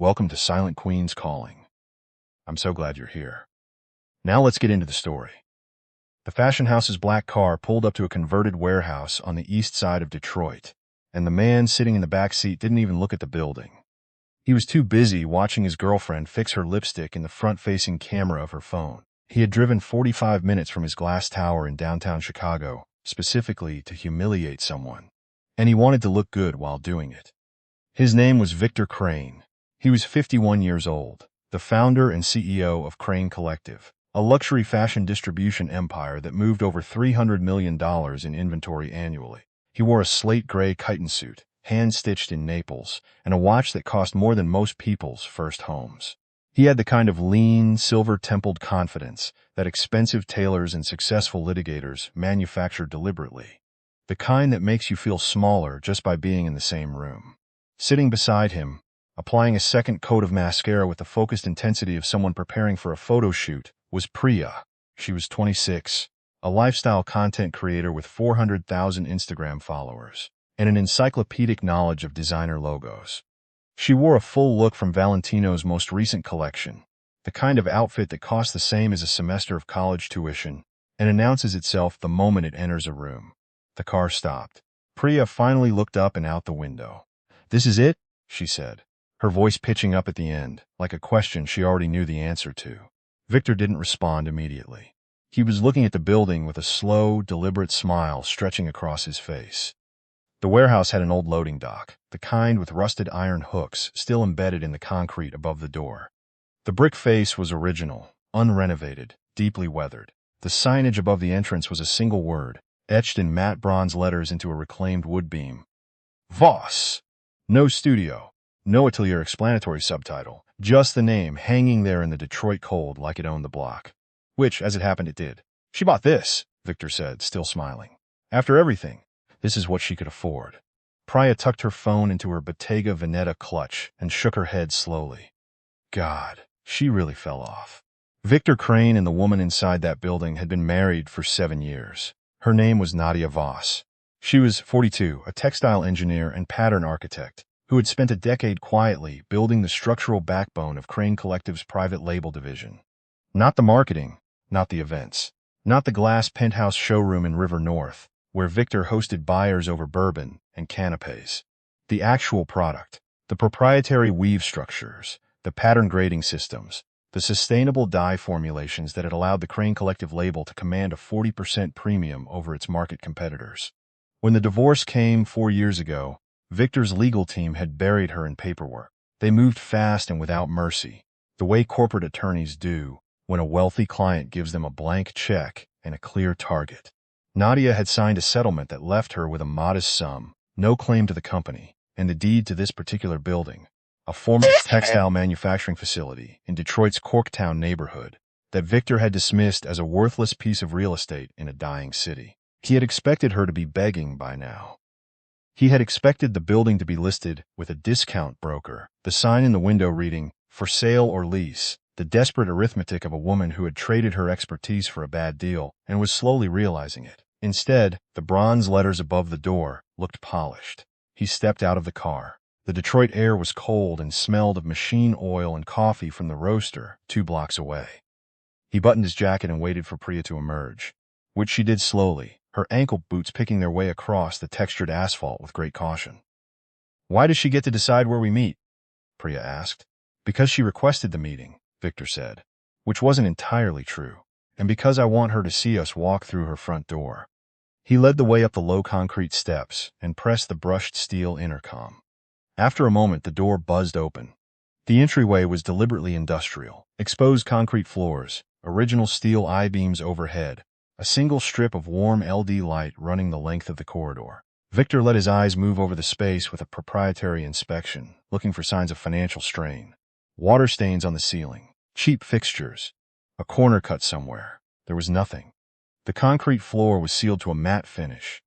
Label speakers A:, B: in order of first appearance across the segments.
A: Welcome to Silent Queen's Calling. I'm so glad you're here. Now let's get into the story. The fashion house's black car pulled up to a converted warehouse on the east side of Detroit, and the man sitting in the back seat didn't even look at the building. He was too busy watching his girlfriend fix her lipstick in the front-facing camera of her phone. He had driven 45 minutes from his glass tower in downtown Chicago, specifically to humiliate someone, and he wanted to look good while doing it. His name was Victor Crane. He was 51 years old, the founder and CEO of Crane Collective, a luxury fashion distribution empire that moved over $300 million in inventory annually. He wore a slate gray chiton suit, hand-stitched in Naples, and a watch that cost more than most people's first homes. He had the kind of lean, silver-templed confidence that expensive tailors and successful litigators manufacture deliberately, the kind that makes you feel smaller just by being in the same room. Sitting beside him, applying a second coat of mascara with the focused intensity of someone preparing for a photo shoot, was Priya. She was 26, a lifestyle content creator with 400,000 Instagram followers, and an encyclopedic knowledge of designer logos. She wore a full look from Valentino's most recent collection, the kind of outfit that costs the same as a semester of college tuition, and announces itself the moment it enters a room. The car stopped. Priya finally looked up and out the window. "This is it?" she said, her voice pitching up at the end, like a question she already knew the answer to. Victor didn't respond immediately. He was looking at the building with a slow, deliberate smile stretching across his face. The warehouse had an old loading dock, the kind with rusted iron hooks still embedded in the concrete above the door. The brick face was original, unrenovated, deeply weathered. The signage above the entrance was a single word, etched in matte bronze letters into a reclaimed wood beam. Voss. No studio, no atelier explanatory subtitle, just the name hanging there in the Detroit cold like it owned the block. Which, as it happened, it did. "She bought this," Victor said, still smiling. "After everything, this is what she could afford." Priya tucked her phone into her Bottega Veneta clutch and shook her head slowly. God, she really fell off. Victor Crane and the woman inside that building had been married for 7 years. Her name was Nadia Voss. She was 42, a textile engineer and pattern architect, who had spent a decade quietly building the structural backbone of Crane Collective's private label division. Not the marketing, not the events, not the glass penthouse showroom in River North, where Victor hosted buyers over bourbon and canapes. The actual product, the proprietary weave structures, the pattern grading systems, the sustainable dye formulations that had allowed the Crane Collective label to command a 40% premium over its market competitors. When the divorce came 4 years ago, Victor's legal team had buried her in paperwork. They moved fast and without mercy, the way corporate attorneys do when a wealthy client gives them a blank check and a clear target. Nadia had signed a settlement that left her with a modest sum, no claim to the company, and the deed to this particular building, a former textile manufacturing facility in Detroit's Corktown neighborhood that Victor had dismissed as a worthless piece of real estate in a dying city. He had expected her to be begging by now. He had expected the building to be listed with a discount broker, the sign in the window reading, "For sale or lease," the desperate arithmetic of a woman who had traded her expertise for a bad deal and was slowly realizing it. Instead, the bronze letters above the door looked polished. He stepped out of the car. The Detroit air was cold and smelled of machine oil and coffee from the roaster 2 blocks away. He buttoned his jacket and waited for Priya to emerge, which she did slowly, her ankle boots picking their way across the textured asphalt with great caution. "Why does she get to decide where we meet?" Priya asked. "Because she requested the meeting," Victor said, which wasn't entirely true, "and because I want her to see us walk through her front door." He led the way up the low concrete steps and pressed the brushed steel intercom. After a moment, the door buzzed open. The entryway was deliberately industrial, exposed concrete floors, original steel I-beams overhead, a single strip of warm LED light running the length of the corridor. Victor let his eyes move over the space with a proprietary inspection, looking for signs of financial strain. Water stains on the ceiling, cheap fixtures, a corner cut somewhere. There was nothing. The concrete floor was sealed to a matte finish.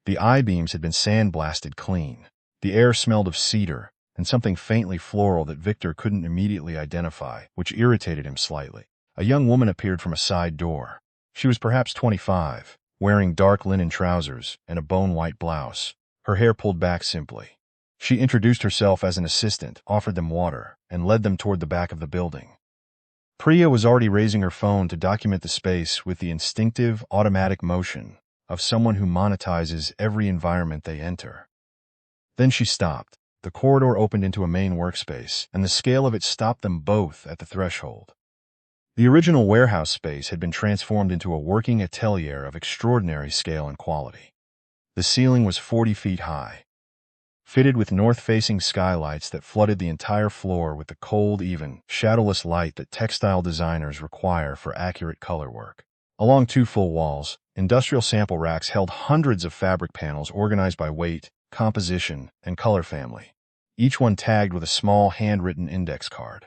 A: The I-beams had been sandblasted clean. The air smelled of cedar and something faintly floral that Victor couldn't immediately identify, which irritated him slightly. A young woman appeared from a side door. She was perhaps 25, wearing dark linen trousers and a bone-white blouse, her hair pulled back simply. She introduced herself as an assistant, offered them water, and led them toward the back of the building. Priya was already raising her phone to document the space with the instinctive, automatic motion of someone who monetizes every environment they enter. Then she stopped. The corridor opened into a main workspace, and the scale of it stopped them both at the threshold. The original warehouse space had been transformed into a working atelier of extraordinary scale and quality. The ceiling was 40 feet high, fitted with north-facing skylights that flooded the entire floor with the cold, even, shadowless light that textile designers require for accurate color work. Along 2 full walls, industrial sample racks held hundreds of fabric panels organized by weight, composition, and color family, each one tagged with a small handwritten index card.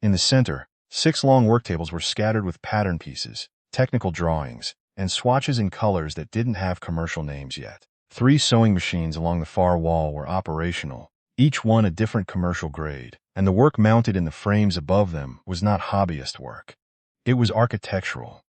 A: In the center, 6 long worktables were scattered with pattern pieces, technical drawings, and swatches in colors that didn't have commercial names yet. 3 sewing machines along the far wall were operational, each one a different commercial grade, and the work mounted in the frames above them was not hobbyist work. It was architectural.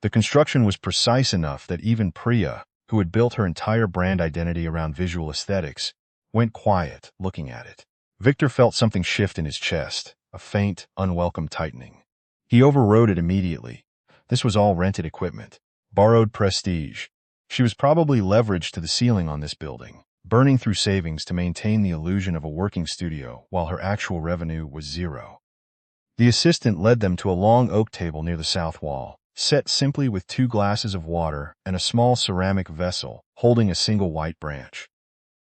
A: The construction was precise enough that even Priya, who had built her entire brand identity around visual aesthetics, went quiet looking at it. Victor felt something shift in his chest, a faint, unwelcome tightening. He overrode it immediately. This was all rented equipment, borrowed prestige. She was probably leveraged to the ceiling on this building, burning through savings to maintain the illusion of a working studio while her actual revenue was zero. The assistant led them to a long oak table near the south wall, set simply with 2 glasses of water and a small ceramic vessel holding a single white branch.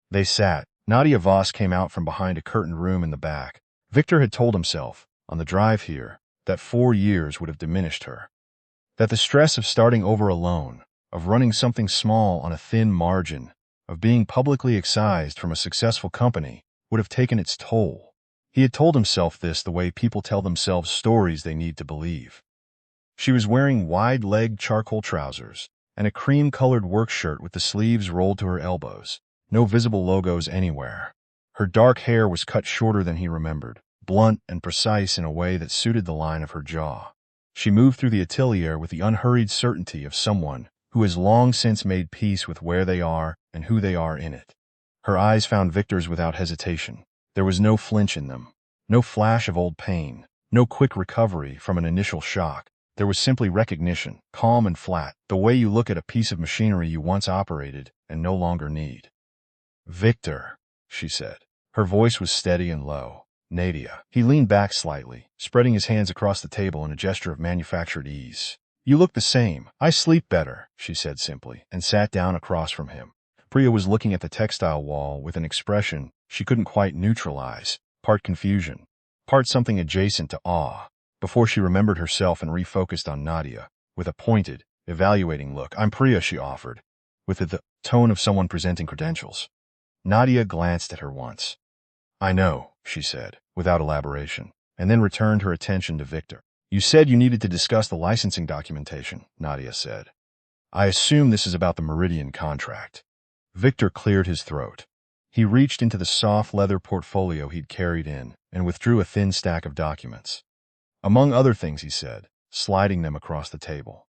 A: They sat. Nadia Voss came out from behind a curtained room in the back. Victor had told himself, on the drive here, that 4 years would have diminished her. That the stress of starting over alone, of running something small on a thin margin, of being publicly excised from a successful company, would have taken its toll. He had told himself this the way people tell themselves stories they need to believe. She was wearing wide-legged charcoal trousers and a cream-colored work shirt with the sleeves rolled to her elbows, no visible logos anywhere. Her dark hair was cut shorter than he remembered, blunt and precise in a way that suited the line of her jaw. She moved through the atelier with the unhurried certainty of someone who has long since made peace with where they are and who they are in it. Her eyes found Victor's without hesitation. There was no flinch in them, no flash of old pain, no quick recovery from an initial shock. There was simply recognition, calm and flat, the way you look at a piece of machinery you once operated and no longer need. "Victor," she said. Her voice was steady and low. "Nadia." He leaned back slightly, spreading his hands across the table in a gesture of manufactured ease. "You look the same." "I sleep better," she said simply, and sat down across from him. Priya was looking at the textile wall with an expression she couldn't quite neutralize, part confusion, part something adjacent to awe, before she remembered herself and refocused on Nadia, with a pointed, evaluating look. "I'm Priya," she offered, with the tone of someone presenting credentials. Nadia glanced at her once. "I know," she said, without elaboration, and then returned her attention to Victor. "You said you needed to discuss the licensing documentation," Nadia said. "I assume this is about the Meridian contract." Victor cleared his throat. He reached into the soft leather portfolio he'd carried in and withdrew a thin stack of documents. "Among other things," he said, sliding them across the table.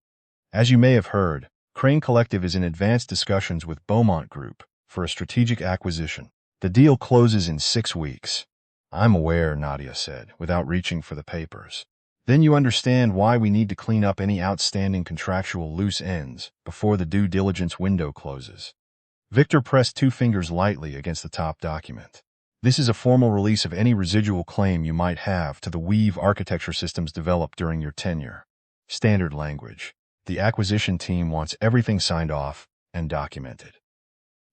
A: "As you may have heard, Crane Collective is in advanced discussions with Beaumont Group for a strategic acquisition. The deal closes in 6 weeks." "I'm aware," Nadia said, without reaching for the papers. "Then you understand why we need to clean up any outstanding contractual loose ends before the due diligence window closes." Victor pressed 2 fingers lightly against the top document. "This is a formal release of any residual claim you might have to the Weave architecture systems developed during your tenure. Standard language. The acquisition team wants everything signed off and documented."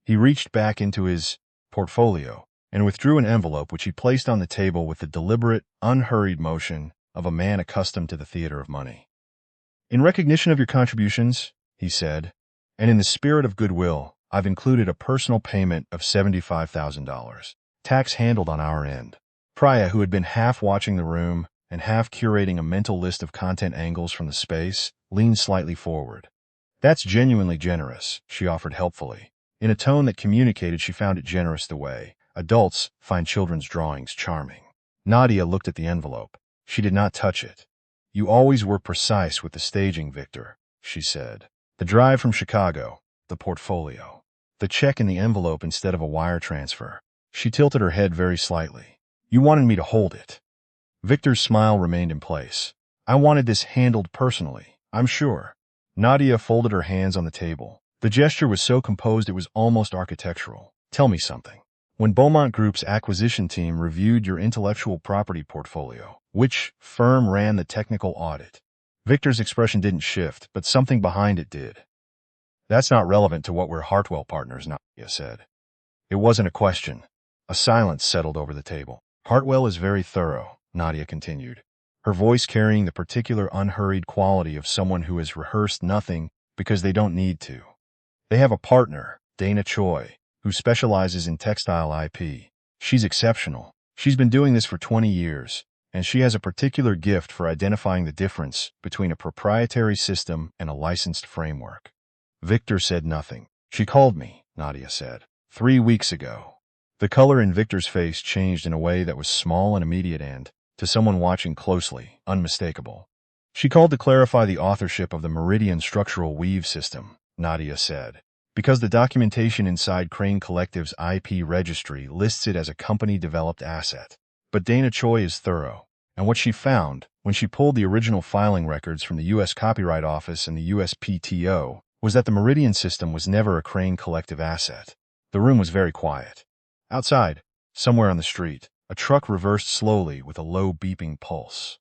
A: He reached back into his portfolio and withdrew an envelope which he placed on the table with the deliberate, unhurried motion of a man accustomed to the theater of money. "In recognition of your contributions," he said, "and in the spirit of goodwill, I've included a personal payment of $75,000. Tax handled on our end." Priya, who had been half watching the room and half curating a mental list of content angles from the space, leaned slightly forward. "That's genuinely generous," she offered helpfully, in a tone that communicated she found it generous the way adults find children's drawings charming. Nadia looked at the envelope. She did not touch it. "You always were precise with the staging, Victor," she said. "The drive from Chicago, the portfolio, the check in the envelope instead of a wire transfer. She tilted her head very slightly. You wanted me to hold it. Victor's smile remained in place. I wanted this handled personally, I'm sure. Nadia folded her hands on the table. The gesture was so composed it was almost architectural. Tell me something. When Beaumont Group's acquisition team reviewed your intellectual property portfolio, which firm ran the technical audit? Victor's expression didn't shift, but something behind it did. That's not relevant to what we're Hartwell partners, Nadia said. It wasn't a question. A silence settled over the table. Hartwell is very thorough, Nadia continued, her voice carrying the particular unhurried quality of someone who has rehearsed nothing because they don't need to. They have a partner, Dana Choi, who specializes in textile IP. She's exceptional. She's been doing this for 20 years, and she has a particular gift for identifying the difference between a proprietary system and a licensed framework. Victor said nothing. She called me, Nadia said, 3 weeks ago. The color in Victor's face changed in a way that was small and immediate and, to someone watching closely, unmistakable. She called to clarify the authorship of the Meridian structural weave system, Nadia said, because the documentation inside Crane Collective's IP registry lists it as a company-developed asset. But Dana Choi is thorough, and what she found, when she pulled the original filing records from the U.S. Copyright Office and the USPTO, was that the Meridian system was never a Crane Collective asset. The room was very quiet. Outside, somewhere on the street, a truck reversed slowly with a low beeping pulse.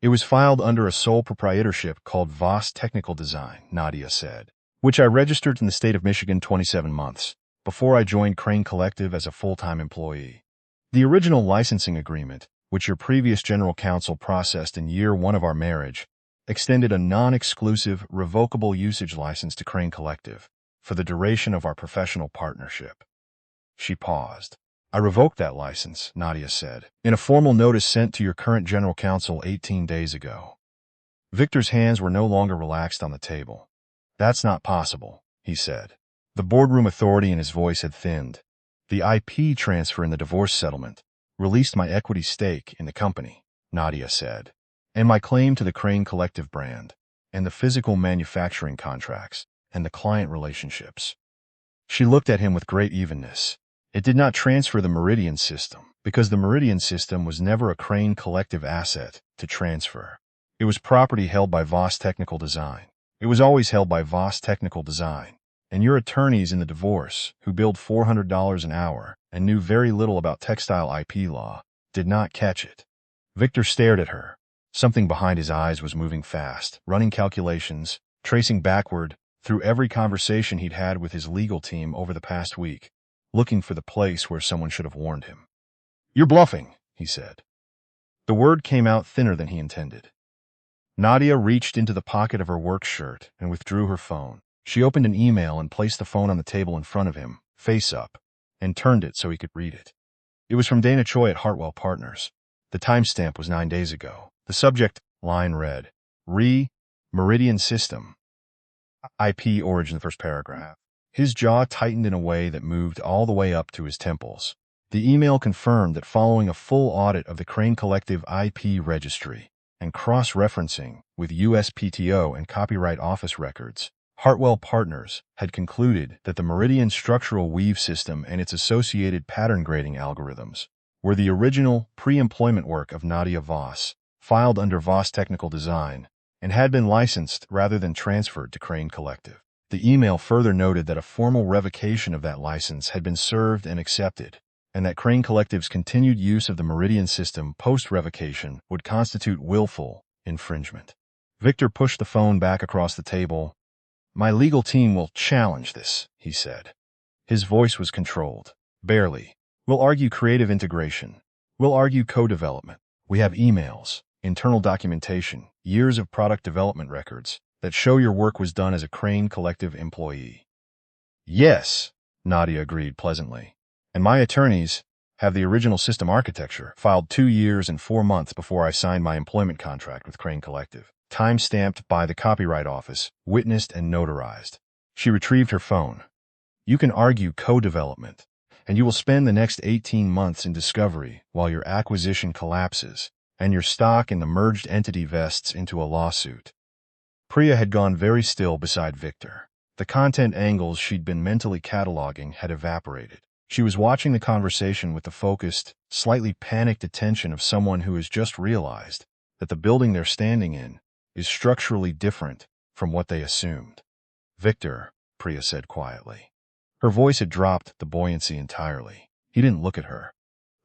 A: It was filed under a sole proprietorship called Voss Technical Design, Nadia said, which I registered in the state of Michigan 27 months before I joined Crane Collective as a full-time employee. The original licensing agreement, which your previous general counsel processed in year 1 of our marriage, extended a non-exclusive, revocable usage license to Crane Collective for the duration of our professional partnership. She paused. I revoked that license, Nadia said, in a formal notice sent to your current general counsel 18 days ago. Victor's hands were no longer relaxed on the table. That's not possible, he said. The boardroom authority in his voice had thinned. The IP transfer in the divorce settlement released my equity stake in the company, Nadia said, and my claim to the Crane Collective brand, and the physical manufacturing contracts, and the client relationships. She looked at him with great evenness. It did not transfer the Meridian system, because the Meridian system was never a Crane Collective asset to transfer. It was property held by Voss Technical Design. It was always held by Voss Technical Design, and your attorneys in the divorce, who billed $400 an hour and knew very little about textile IP law, did not catch it. Victor stared at her. Something behind his eyes was moving fast, running calculations, tracing backward through every conversation he'd had with his legal team over the past week, looking for the place where someone should have warned him. You're bluffing, he said. The word came out thinner than he intended. Nadia reached into the pocket of her work shirt and withdrew her phone. She opened an email and placed the phone on the table in front of him, face up, and turned it so he could read it. It was from Dana Choi at Hartwell Partners. The timestamp was 9 days ago. The subject line read, Meridian System. IP origin, the first paragraph. His jaw tightened in a way that moved all the way up to his temples. The email confirmed that following a full audit of the Crane Collective IP registry and cross-referencing with USPTO and Copyright Office records, Hartwell Partners had concluded that the Meridian structural weave system and its associated pattern grading algorithms were the original pre-employment work of Nadia Voss, filed under Voss Technical Design, and had been licensed rather than transferred to Crane Collective. The email further noted that a formal revocation of that license had been served and accepted, and that Crane Collective's continued use of the Meridian system post-revocation would constitute willful infringement. Victor pushed the phone back across the table. My legal team will challenge this, he said. His voice was controlled. Barely. We'll argue creative integration. We'll argue co-development. We have emails, internal documentation, years of product development records that show your work was done as a Crane Collective employee. Yes, Nadia agreed pleasantly. And my attorneys have the original system architecture, filed 2 years and 4 months before I signed my employment contract with Crane Collective, time-stamped by the Copyright Office, witnessed and notarized. She retrieved her phone. You can argue co-development, and you will spend the next 18 months in discovery while your acquisition collapses and your stock in the merged entity vests into a lawsuit. Priya had gone very still beside Victor. The content angles she'd been mentally cataloging had evaporated. She was watching the conversation with the focused, slightly panicked attention of someone who has just realized that the building they're standing in is structurally different from what they assumed. Victor, Priya said quietly. Her voice had dropped the buoyancy entirely. He didn't look at her.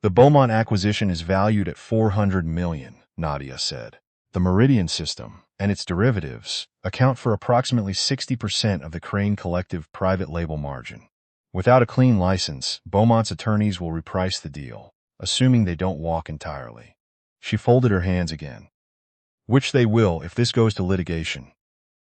A: The Beaumont acquisition is valued at $400 million, Nadia said. The Meridian system and its derivatives account for approximately 60% of the Crane Collective private label margin. Without a clean license, Beaumont's attorneys will reprice the deal, assuming they don't walk entirely. She folded her hands again. Which they will if this goes to litigation.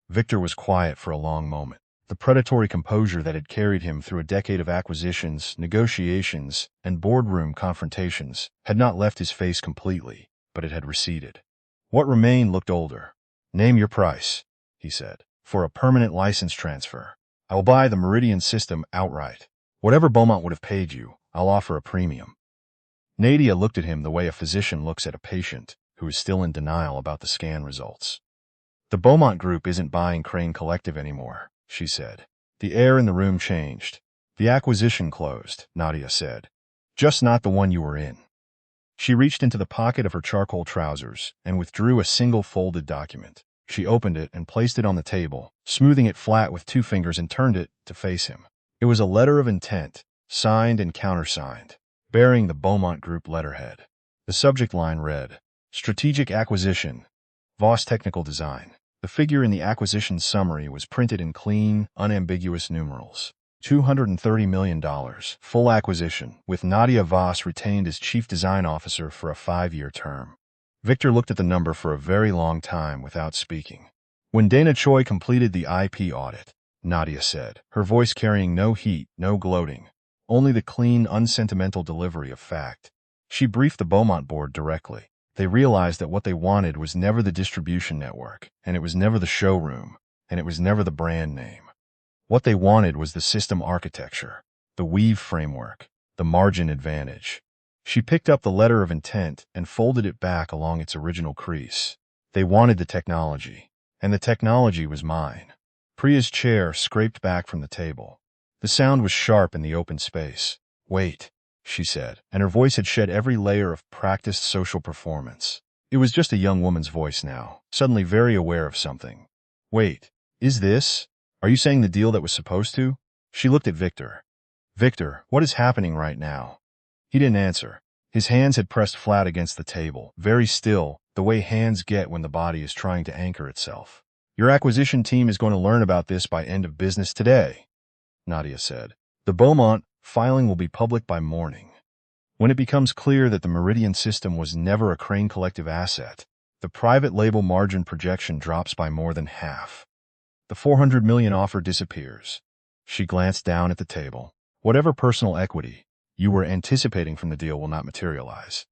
A: Victor was quiet for a long moment. The predatory composure that had carried him through a decade of acquisitions, negotiations, and boardroom confrontations had not left his face completely, but it had receded. What remained looked older. Name your price, he said. For a permanent license transfer. I will buy the Meridian system outright. Whatever Beaumont would have paid you, I'll offer a premium. Nadia looked at him the way a physician looks at a patient who is still in denial about the scan results. The Beaumont Group isn't buying Crane Collective anymore, she said. The air in the room changed. The acquisition closed, Nadia said. Just not the one you were in. She reached into the pocket of her charcoal trousers and withdrew a single folded document. She opened it and placed it on the table, smoothing it flat with 2 fingers and turned it to face him. It was a letter of intent, signed and countersigned, bearing the Beaumont Group letterhead. The subject line read, Strategic Acquisition, Voss Technical Design. The figure in the acquisition summary was printed in clean, unambiguous numerals. $230 million, full acquisition, with Nadia Voss retained as chief design officer for a 5-year term. Victor looked at the number for a very long time without speaking. When Dana Choi completed the IP audit, Nadia said, her voice carrying no heat, no gloating, only the clean, unsentimental delivery of fact. She briefed the Beaumont board directly. They realized that what they wanted was never the distribution network, and it was never the showroom, and it was never the brand name. What they wanted was the system architecture, the weave framework, the margin advantage. She picked up the letter of intent and folded it back along its original crease. They wanted the technology, and the technology was mine. Priya's chair scraped back from the table. The sound was sharp in the open space. Wait, she said, and her voice had shed every layer of practiced social performance. It was just a young woman's voice now, suddenly very aware of something. Wait, is this? Are you saying the deal that was supposed to? She looked at Victor. Victor, what is happening right now? He didn't answer. His hands had pressed flat against the table, very still, the way hands get when the body is trying to anchor itself. Your acquisition team is going to learn about this by end of business today, Nadia said. The Beaumont filing will be public by morning. When it becomes clear that the Meridian system was never a Crane Collective asset, the private label margin projection drops by more than half. The $400 million offer disappears. She glanced down at the table. Whatever personal equity you were anticipating from the deal will not materialize.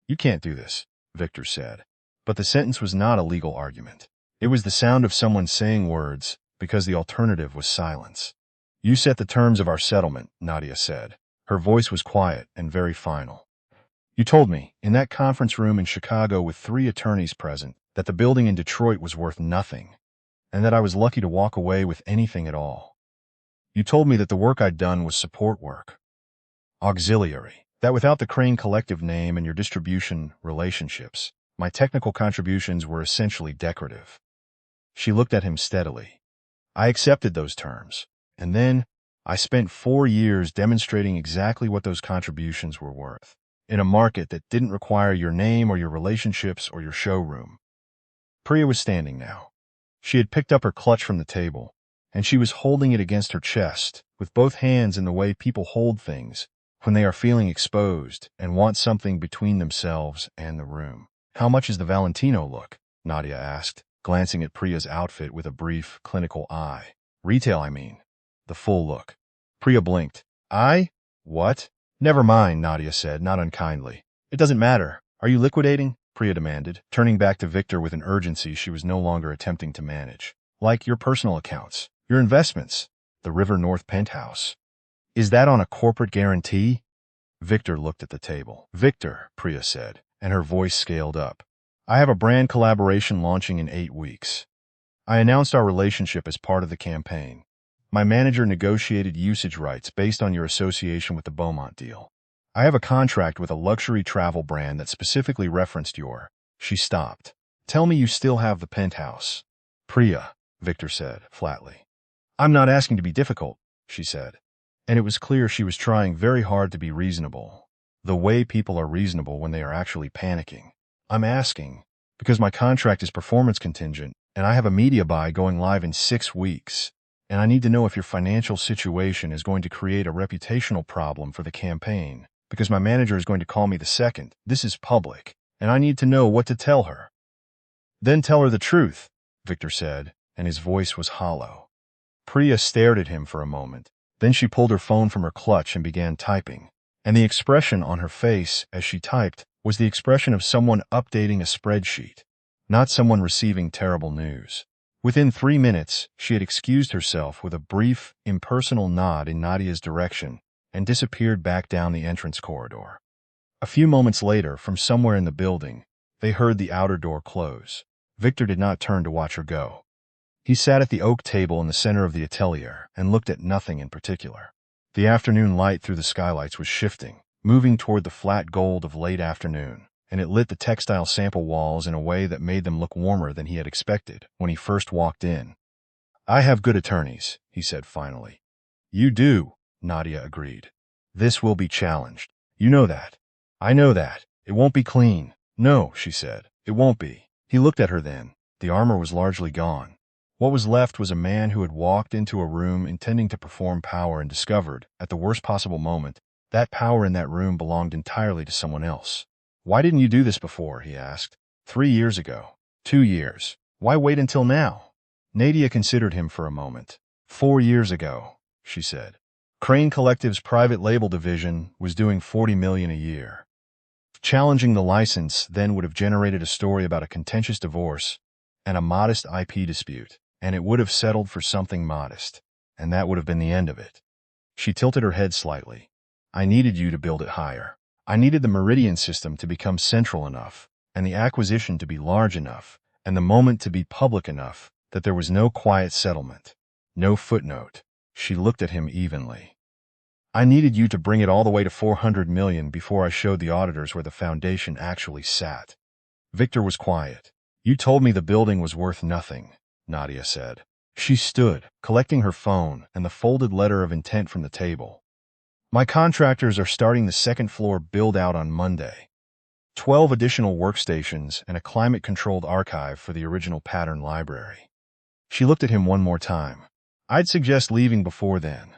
A: You can't do this, Victor said. But the sentence was not a legal argument. It was the sound of someone saying words because the alternative was silence. You set the terms of our settlement, Nadia said. Her voice was quiet and very final. You told me, in that conference room in Chicago with 3 attorneys present, that the building in Detroit was worth nothing, and that I was lucky to walk away with anything at all. You told me that the work I'd done was support work, auxiliary, that without the Crane Collective name and your distribution relationships, my technical contributions were essentially decorative. She looked at him steadily. I accepted those terms, and then I spent 4 years demonstrating exactly what those contributions were worth, in a market that didn't require your name or your relationships or your showroom. Priya was standing now. She had picked up her clutch from the table, and she was holding it against her chest, with both hands in the way people hold things when they are feeling exposed and want something between themselves and the room. How much is the Valentino look? Nadia asked, glancing at Priya's outfit with a brief, clinical eye. Retail, I mean. The full look. Priya blinked. What? Never mind, Nadia said, not unkindly. It doesn't matter. Are you liquidating? Priya demanded, turning back to Victor with an urgency she was no longer attempting to manage. Like your personal accounts, your investments, the River North penthouse. Is that on a corporate guarantee? Victor looked at the table. Victor, Priya said, and her voice scaled up. I have a brand collaboration launching in 8 weeks. I announced our relationship as part of the campaign. My manager negotiated usage rights based on your association with the Beaumont deal. I have a contract with a luxury travel brand that specifically referenced your... She stopped. Tell me you still have the penthouse. Priya, Victor said, flatly. I'm not asking to be difficult, she said. And it was clear she was trying very hard to be reasonable. The way people are reasonable when they are actually panicking. I'm asking, because my contract is performance contingent, and I have a media buy going live in 6 weeks. And I need to know if your financial situation is going to create a reputational problem for the campaign, because my manager is going to call me the second. This is public, and I need to know what to tell her. Then tell her the truth, Victor said, and his voice was hollow. Priya stared at him for a moment. Then she pulled her phone from her clutch and began typing. And the expression on her face as she typed was the expression of someone updating a spreadsheet, not someone receiving terrible news. Within 3 minutes, she had excused herself with a brief, impersonal nod in Nadia's direction and disappeared back down the entrance corridor. A few moments later, from somewhere in the building, they heard the outer door close. Victor did not turn to watch her go. He sat at the oak table in the center of the atelier and looked at nothing in particular. The afternoon light through the skylights was shifting, moving toward the flat gold of late afternoon, and it lit the textile sample walls in a way that made them look warmer than he had expected when he first walked in. I have good attorneys, he said finally. You do, Nadia agreed. This will be challenged. You know that. I know that. It won't be clean. No, she said. It won't be. He looked at her then. The armor was largely gone. What was left was a man who had walked into a room intending to perform power and discovered, at the worst possible moment, that power in that room belonged entirely to someone else. Why didn't you do this before? He asked. 3 years ago. 2 years. Why wait until now? Nadia considered him for a moment. 4 years ago, she said. Crane Collective's private label division was doing $40 million a year. Challenging the license then would have generated a story about a contentious divorce and a modest IP dispute, and it would have settled for something modest, and that would have been the end of it. She tilted her head slightly. I needed you to build it higher. I needed the Meridian system to become central enough, and the acquisition to be large enough, and the moment to be public enough that there was no quiet settlement, no footnote. She looked at him evenly. I needed you to bring it all the way to 400 million before I showed the auditors where the foundation actually sat. Victor was quiet. You told me the building was worth nothing, Nadia said. She stood, collecting her phone and the folded letter of intent from the table. My contractors are starting the second floor build-out on Monday. 12 additional workstations and a climate-controlled archive for the original pattern library. She looked at him one more time. I'd suggest leaving before then.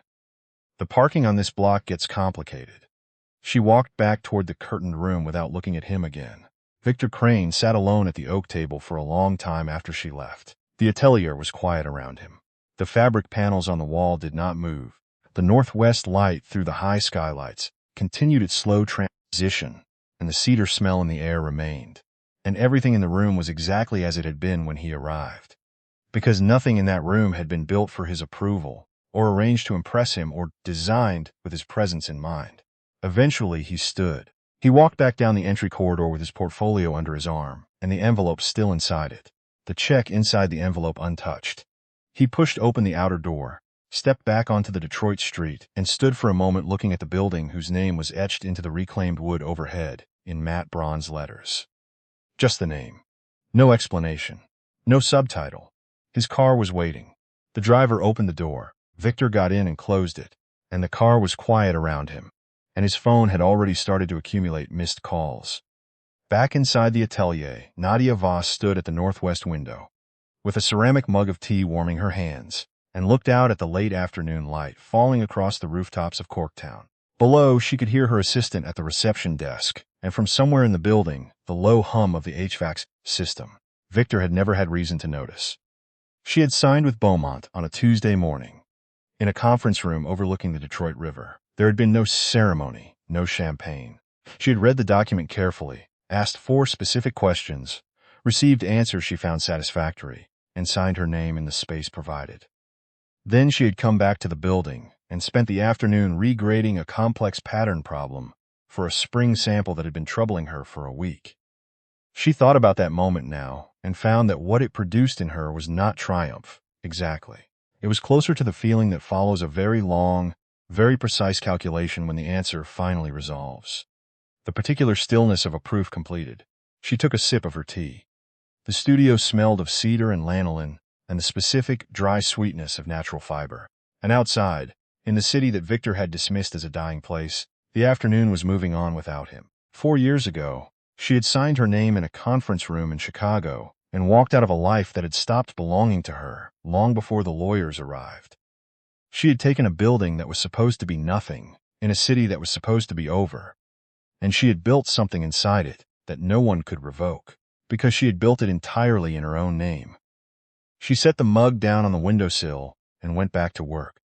A: The parking on this block gets complicated. She walked back toward the curtained room without looking at him again. Victor Crane sat alone at the oak table for a long time after she left. The atelier was quiet around him. The fabric panels on the wall did not move. The northwest light through the high skylights continued its slow transition, and the cedar smell in the air remained. And everything in the room was exactly as it had been when he arrived. Because nothing in that room had been built for his approval, or arranged to impress him, or designed with his presence in mind. Eventually he stood. He walked back down the entry corridor with his portfolio under his arm, and the envelope still inside it, the check inside the envelope untouched. He pushed open the outer door, stepped back onto the Detroit street, and stood for a moment looking at the building whose name was etched into the reclaimed wood overhead in matte bronze letters. Just the name. No explanation. No subtitle. His car was waiting. The driver opened the door. Victor got in and closed it, and the car was quiet around him, and his phone had already started to accumulate missed calls. Back inside the atelier, Nadia Voss stood at the northwest window, with a ceramic mug of tea warming her hands, and looked out at the late afternoon light falling across the rooftops of Corktown. Below, she could hear her assistant at the reception desk, and from somewhere in the building, the low hum of the HVAC system. Victor had never had reason to notice. She had signed with Beaumont on a Tuesday morning, in a conference room overlooking the Detroit River. There had been no ceremony, no champagne. She had read the document carefully, asked 4 specific questions, received answers she found satisfactory, and signed her name in the space provided. Then she had come back to the building and spent the afternoon regrading a complex pattern problem for a spring sample that had been troubling her for a week. She thought about that moment now and found that what it produced in her was not triumph, exactly. It was closer to the feeling that follows a very long, very precise calculation when the answer finally resolves. The particular stillness of a proof completed. She took a sip of her tea. The studio smelled of cedar and lanolin, and the specific, dry sweetness of natural fiber. And outside, in the city that Victor had dismissed as a dying place, the afternoon was moving on without him. 4 years ago, she had signed her name in a conference room in Chicago and walked out of a life that had stopped belonging to her long before the lawyers arrived. She had taken a building that was supposed to be nothing in a city that was supposed to be over, and she had built something inside it that no one could revoke, because she had built it entirely in her own name. She set the mug down on the windowsill and went back to work.